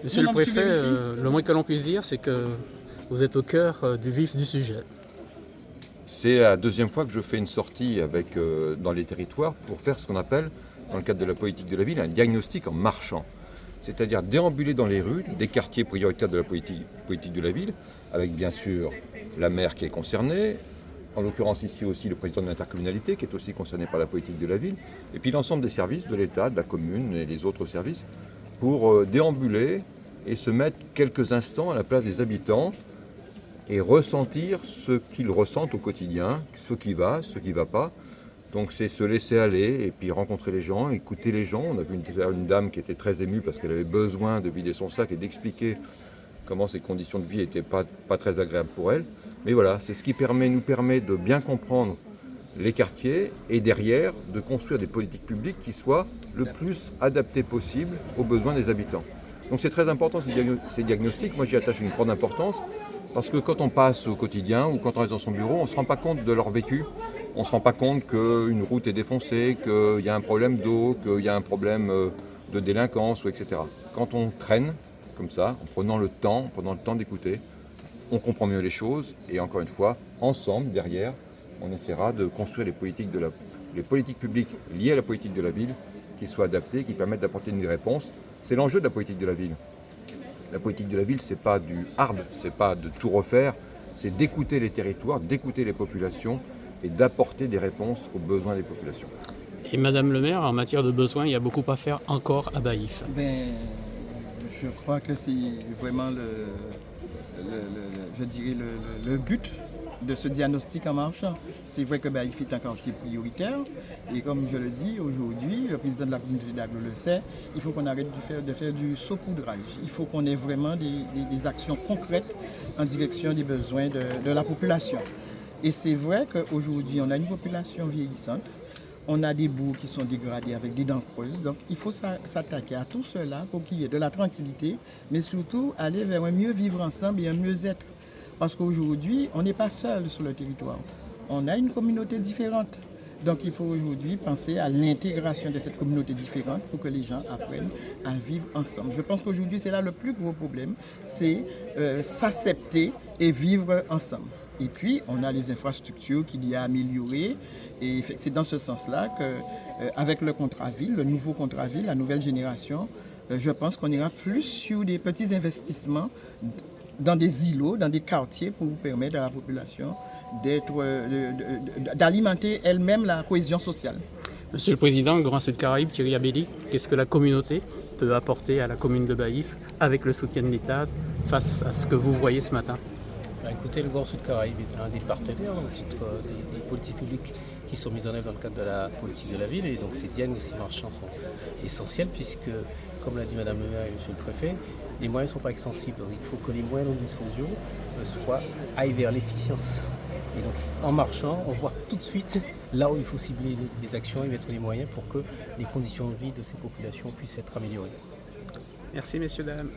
Monsieur le préfet, le moins que l'on puisse dire, c'est que vous êtes au cœur du vif du sujet. C'est la deuxième fois que je fais une sortie dans les territoires pour faire ce qu'on appelle, dans le cadre de la politique de la ville, un diagnostic en marchant. C'est-à-dire déambuler dans les rues des quartiers prioritaires de la politique de la ville, avec bien sûr la maire qui est concernée, en l'occurrence ici aussi le président de l'intercommunalité qui est aussi concerné par la politique de la ville, et puis l'ensemble des services de l'État, de la commune et les autres services, pour déambuler et se mettre quelques instants à la place des habitants et ressentir ce qu'ils ressentent au quotidien, ce qui va pas. Donc c'est se laisser aller et puis rencontrer les gens, écouter les gens. On a vu une dame qui était très émue parce qu'elle avait besoin de vider son sac et d'expliquer comment ces conditions de vie n'étaient pas très agréables pour elle. Mais voilà, c'est ce qui nous permet de bien comprendre les quartiers et derrière de construire des politiques publiques qui soient le plus adaptées possible aux besoins des habitants. Donc c'est très important ces diagnostics. Moi j'y attache une grande importance. Parce que quand on passe au quotidien ou quand on reste dans son bureau, on ne se rend pas compte de leur vécu. On ne se rend pas compte qu'une route est défoncée, qu'il y a un problème d'eau, qu'il y a un problème de délinquance, etc. Quand on traîne comme ça, en prenant le temps d'écouter, on comprend mieux les choses. Et encore une fois, ensemble, derrière, on essaiera de construire les politiques publiques liées à la politique de la ville qui soient adaptées, qui permettent d'apporter une réponse. C'est l'enjeu de la politique de la ville. La politique de la ville, c'est pas du hard, c'est pas de tout refaire, c'est d'écouter les territoires, d'écouter les populations et d'apporter des réponses aux besoins des populations. Et Madame le maire, en matière de besoins, il y a beaucoup à faire encore à Baïf. Je crois que c'est vraiment le but de ce diagnostic en marche. C'est vrai que Baïf est un quartier prioritaire et comme je le dis aujourd'hui, le président de la communauté d'Aglo le sait, il faut qu'on arrête de faire du saupoudrage. Il faut qu'on ait vraiment des actions concrètes en direction des besoins de la population. Et c'est vrai qu'aujourd'hui, on a une population vieillissante, on a des bouts qui sont dégradés avec des dents creuses, donc il faut s'attaquer à tout cela pour qu'il y ait de la tranquillité, mais surtout aller vers un mieux vivre ensemble et un mieux-être. Parce qu'aujourd'hui, on n'est pas seul sur le territoire. On a une communauté différente. Donc il faut aujourd'hui penser à l'intégration de cette communauté différente pour que les gens apprennent à vivre ensemble. Je pense qu'aujourd'hui, c'est là le plus gros problème, c'est s'accepter et vivre ensemble. Et puis, on a les infrastructures qu'il y a à améliorer. Et c'est dans ce sens-là qu'avec le contrat ville, le nouveau contrat ville, la nouvelle génération, je pense qu'on ira plus sur des petits investissements dans des îlots, dans des quartiers pour permettre à la population d'alimenter elle-même la cohésion sociale. Monsieur le Président, Grand Sud Caraïbes, Thierry Abelli, qu'est-ce que la communauté peut apporter à la commune de Baïf avec le soutien de l'État face à ce que vous voyez ce matin? Écoutez, le Grand Sud Caraïbes est un des partenaires au titre des politiques publiques qui sont mises en œuvre dans le cadre de la politique de la ville et donc ces diagnostics marchands sont essentiels puisque, comme l'a dit Madame le maire et Monsieur le préfet, les moyens ne sont pas extensibles. Donc il faut que les moyens dont nous disposions aillent vers l'efficience. Et donc en marchant, on voit tout de suite là où il faut cibler les actions et mettre les moyens pour que les conditions de vie de ces populations puissent être améliorées. Merci messieurs, dames.